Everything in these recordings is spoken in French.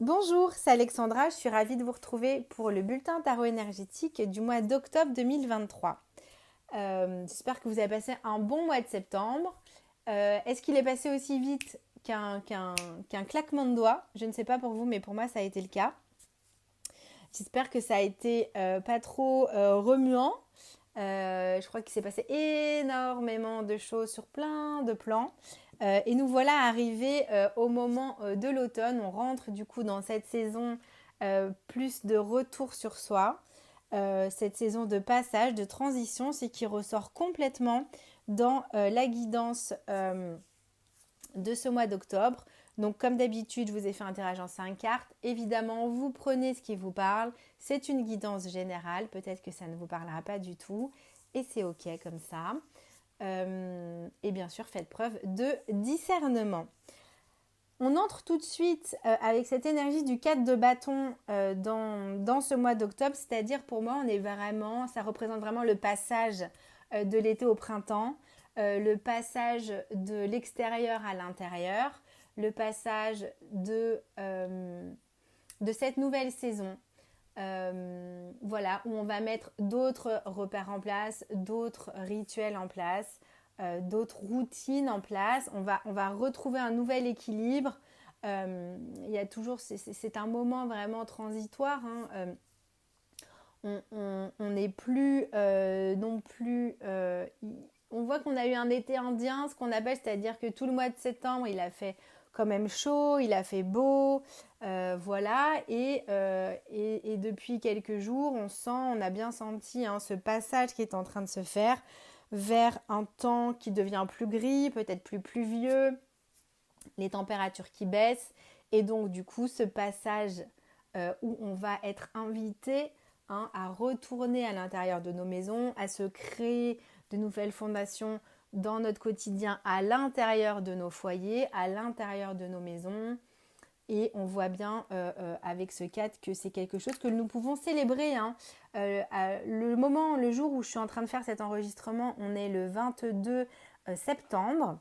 Bonjour, c'est Alexandra, je suis ravie de vous retrouver pour le bulletin tarot énergétique du mois d'octobre 2023. J'espère que vous avez passé un bon mois de septembre. Est-ce qu'il est passé aussi vite qu'un claquement de doigts? Je ne sais pas pour vous, mais pour moi ça a été le cas. J'espère que ça a été pas trop remuant. Je crois qu'il s'est passé énormément de choses sur plein de plans. Et nous voilà arrivés au moment de l'automne. On rentre du coup dans cette saison plus de retour sur soi. Cette saison de passage, de transition, c'est qui ressort complètement dans la guidance de ce mois d'octobre. Donc comme d'habitude, je vous ai fait un tirage en 5 cartes. Évidemment, vous prenez ce qui vous parle. C'est une guidance générale. Peut-être que ça ne vous parlera pas du tout. Et c'est OK comme ça. Et bien sûr, faites preuve de discernement. On entre tout de suite avec cette énergie du 4 de bâton dans ce mois d'octobre. C'est-à-dire pour moi, ça représente vraiment le passage de l'été au printemps. Le passage de l'extérieur à l'intérieur, le passage de cette nouvelle saison. Voilà, où on va mettre d'autres repères en place, d'autres rituels en place, d'autres routines en place. On va retrouver un nouvel équilibre. Il y a toujours, c'est un moment vraiment transitoire. Hein. On n'est plus non plus. On voit qu'on a eu un été indien, ce qu'on appelle, c'est-à-dire que tout le mois de septembre, il a fait quand même chaud, il a fait beau, voilà. Et depuis quelques jours, on a bien senti ce passage qui est en train de se faire vers un temps qui devient plus gris, peut-être plus pluvieux, les températures qui baissent. Et donc, du coup, ce passage où on va être invité à retourner à l'intérieur de nos maisons, à se créer de nouvelles fondations dans notre quotidien à l'intérieur de nos foyers, à l'intérieur de nos maisons. Et on voit bien avec ce 4 que c'est quelque chose que nous pouvons célébrer. Hein. Le jour où je suis en train de faire cet enregistrement, on est le 22 septembre.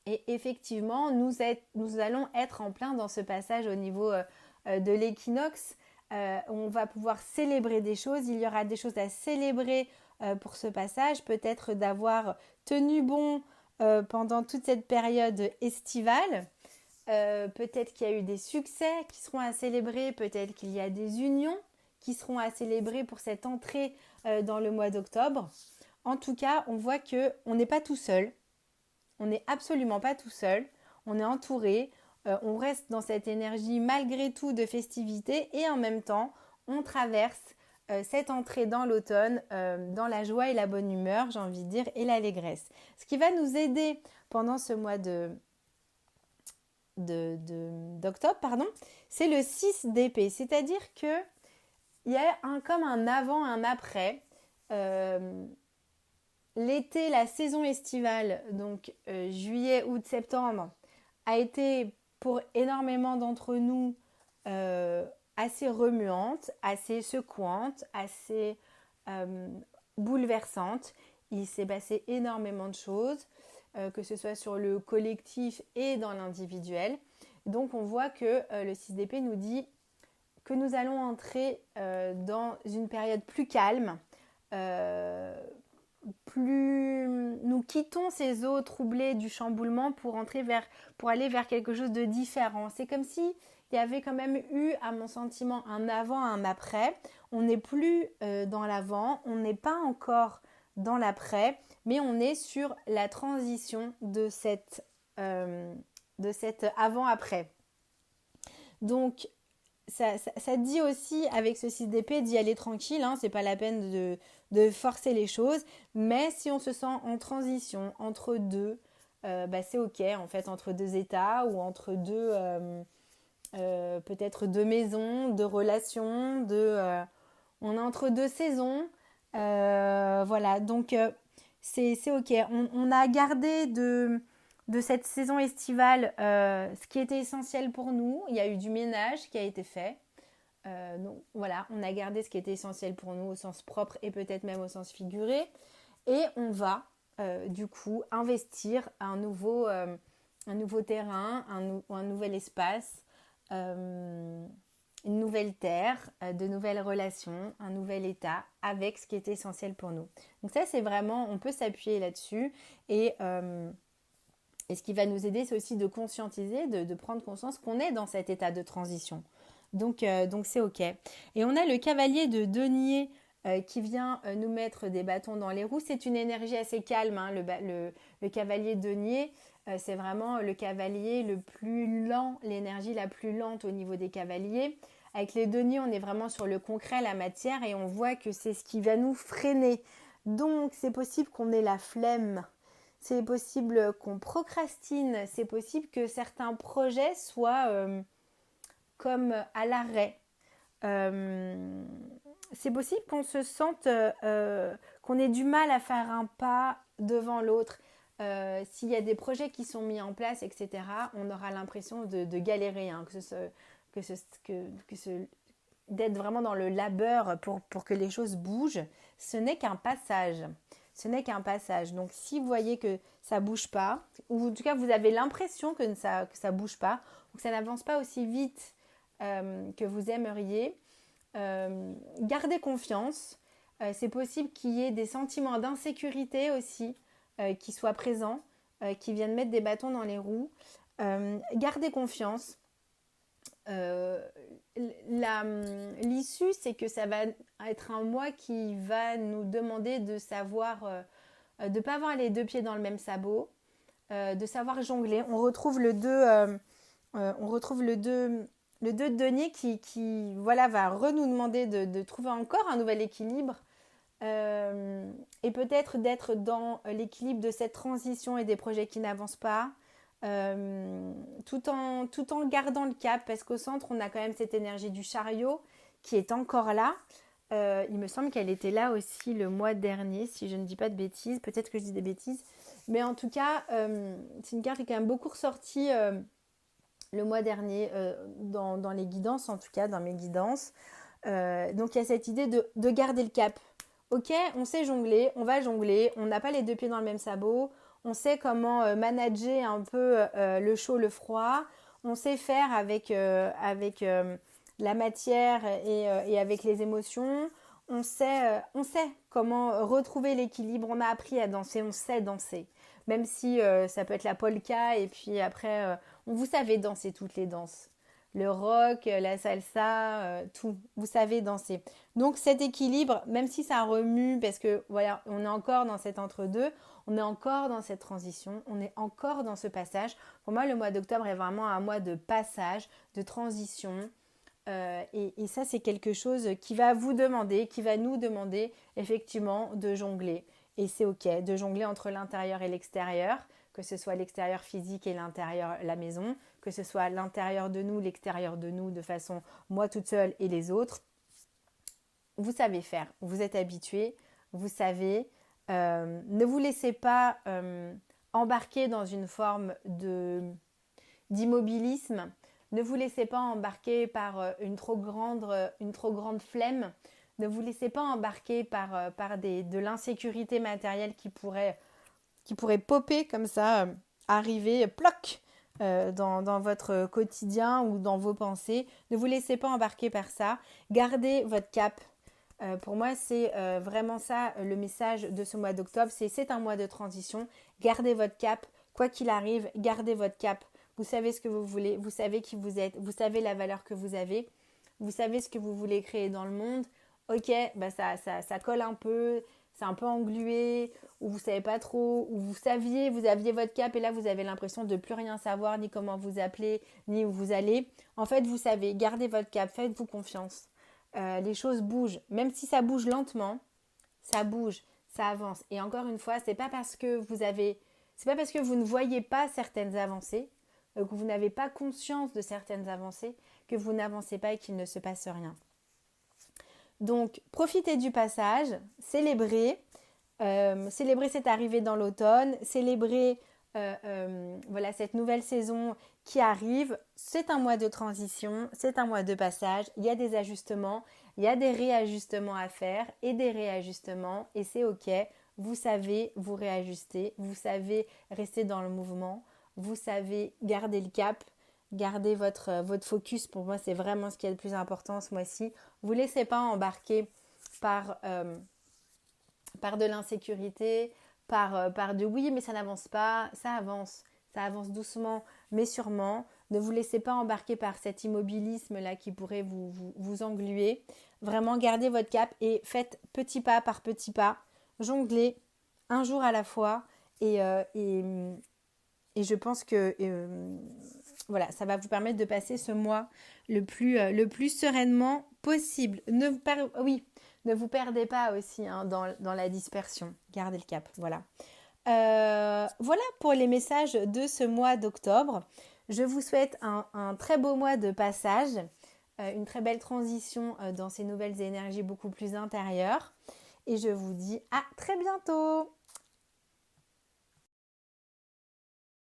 Et effectivement, nous allons être en plein dans ce passage au niveau de l'équinoxe. On va pouvoir célébrer des choses. Il y aura des choses à célébrer pour ce passage. Peut-être d'avoir tenu bon pendant toute cette période estivale. Peut-être qu'il y a eu des succès qui seront à célébrer. Peut-être qu'il y a des unions qui seront à célébrer pour cette entrée dans le mois d'octobre. En tout cas, on voit qu'on n'est pas tout seul. On n'est absolument pas tout seul, on est entouré, on reste dans cette énergie malgré tout de festivité et en même temps, on traverse cette entrée dans l'automne dans la joie et la bonne humeur, j'ai envie de dire, et l'allégresse. Ce qui va nous aider pendant ce mois d'octobre, c'est le 6 d'épée, c'est-à-dire qu'il y a comme un avant, un après. L'été, la saison estivale, donc juillet, août, septembre, a été pour énormément d'entre nous assez remuante, assez secouante, assez euh, bouleversante. Il s'est passé énormément de choses, que ce soit sur le collectif et dans l'individuel. Donc on voit que le 6 d'épée nous dit que nous allons entrer dans une période plus calme, plus nous quittons ces eaux troublées du chamboulement pour aller vers quelque chose de différent. C'est comme si il y avait quand même eu, à mon sentiment, un avant, un après. On n'est plus dans l'avant, on n'est pas encore dans l'après, mais on est sur la transition de cette avant-après. Donc, ça dit aussi avec ce 6 d'épée d'y aller tranquille, hein, c'est pas la peine de forcer les choses, mais si on se sent en transition entre deux, c'est ok en fait, entre deux états ou entre peut-être deux maisons, deux relations, on est entre deux saisons, voilà, donc c'est ok, on a gardé de cette saison estivale ce qui était essentiel pour nous. Il y a eu du ménage qui a été fait. Donc voilà, on a gardé ce qui était essentiel pour nous au sens propre et peut-être même au sens figuré. Et on va du coup investir un nouveau terrain, un nouvel espace, une nouvelle terre, de nouvelles relations, un nouvel état avec ce qui est essentiel pour nous. Donc ça, c'est vraiment, on peut s'appuyer là-dessus et ce qui va nous aider, c'est aussi de conscientiser, de prendre conscience qu'on est dans cet état de transition. Donc c'est OK. Et on a le cavalier de denier qui vient nous mettre des bâtons dans les roues. C'est une énergie assez calme, hein, le cavalier de denier. C'est vraiment le cavalier le plus lent, l'énergie la plus lente au niveau des cavaliers. Avec les deniers, on est vraiment sur le concret, la matière, et on voit que c'est ce qui va nous freiner. Donc c'est possible qu'on ait la flemme. C'est possible qu'on procrastine, c'est possible que certains projets soient comme à l'arrêt. C'est possible qu'on se sente, qu'on ait du mal à faire un pas devant l'autre. S'il y a des projets qui sont mis en place, etc., on aura l'impression de galérer, hein, d'être vraiment dans le labeur pour que les choses bougent. Ce n'est qu'un passage. Ce n'est qu'un passage. Donc, si vous voyez que ça ne bouge pas, ou en tout cas, vous avez l'impression que ça ne bouge pas, ou que ça n'avance pas aussi vite que vous aimeriez, gardez confiance. C'est possible qu'il y ait des sentiments d'insécurité aussi qui soient présents, qui viennent mettre des bâtons dans les roues. Gardez confiance. L'issue, c'est que ça va être un mois qui va nous demander de savoir, de ne pas avoir les deux pieds dans le même sabot, de savoir jongler. On retrouve le 2 de denier qui voilà, va nous demander de trouver encore un nouvel équilibre et peut-être d'être dans l'équilibre de cette transition et des projets qui n'avancent pas. Tout en gardant le cap, parce qu'au centre, on a quand même cette énergie du chariot qui est encore là. Il me semble qu'elle était là aussi le mois dernier, si je ne dis pas de bêtises. Peut-être que je dis des bêtises. Mais en tout cas, c'est une carte qui est quand même beaucoup ressortie le mois dernier dans les guidances, en tout cas dans mes guidances. Donc il y a cette idée de garder le cap. Ok, on sait jongler, on va jongler, on n'a pas les deux pieds dans le même sabot. On sait comment manager un peu le chaud, le froid. On sait faire avec la matière et avec les émotions. On sait comment retrouver l'équilibre. On a appris à danser, on sait danser. Même si ça peut être la polka et puis après, vous savez danser toutes les danses. Le rock, la salsa, tout. Vous savez danser. Donc cet équilibre, même si ça remue, parce que voilà, on est encore dans cet entre-deux, on est encore dans cette transition, on est encore dans ce passage. Pour moi, le mois d'octobre est vraiment un mois de passage, de transition. Et ça, c'est quelque chose qui va vous demander, qui va nous demander effectivement de jongler. Et c'est OK, de jongler entre l'intérieur et l'extérieur, que ce soit l'extérieur physique et l'intérieur, la maison, que ce soit l'intérieur de nous, l'extérieur de nous, de façon moi toute seule et les autres. Vous savez faire, vous êtes habitués, vous savez. Ne vous laissez pas embarquer dans une forme d'immobilisme. Ne vous laissez pas embarquer par une trop grande flemme. Ne vous laissez pas embarquer par de l'insécurité matérielle qui pourrait popper comme ça, arriver, ploc, dans votre quotidien ou dans vos pensées. Ne vous laissez pas embarquer par ça. Gardez votre cap. Pour moi, c'est vraiment ça le message de ce mois d'octobre. C'est un mois de transition. Gardez votre cap. Quoi qu'il arrive, gardez votre cap. Vous savez ce que vous voulez. Vous savez qui vous êtes. Vous savez la valeur que vous avez. Vous savez ce que vous voulez créer dans le monde. Ok, bah ça colle un peu. C'est un peu englué. Ou vous savez pas trop. Ou vous aviez votre cap et là, vous avez l'impression de plus rien savoir, ni comment vous appelez, ni où vous allez. En fait, vous savez. Gardez votre cap. Faites-vous confiance. Les choses bougent, même si ça bouge lentement, ça bouge, ça avance. Et encore une fois, c'est pas parce que vous ne voyez pas certaines avancées, que vous n'avez pas conscience de certaines avancées, que vous n'avancez pas et qu'il ne se passe rien. Donc, profitez du passage, célébrez cette arrivée dans l'automne, célébrez voilà, cette nouvelle saison qui arrive. C'est un mois de transition, c'est un mois de passage. Il y a des ajustements, il y a des réajustements à faire et des réajustements et c'est OK. Vous savez vous réajuster, vous savez rester dans le mouvement, vous savez garder le cap. Gardez votre focus. Pour moi, c'est vraiment ce qui est le plus important ce mois-ci. Vous ne laissez pas embarquer par de l'insécurité, par du oui, mais ça n'avance pas. Ça avance doucement, mais sûrement. Ne vous laissez pas embarquer par cet immobilisme-là qui pourrait vous engluer. Vraiment, gardez votre cap et faites petit pas par petit pas. Jonglez un jour à la fois et je pense que voilà, ça va vous permettre de passer ce mois le plus sereinement possible. Ne vous perdez pas aussi hein, dans la dispersion. Gardez le cap, voilà. Voilà pour les messages de ce mois d'octobre. Je vous souhaite un très beau mois de passage, une très belle transition dans ces nouvelles énergies beaucoup plus intérieures. Et je vous dis à très bientôt!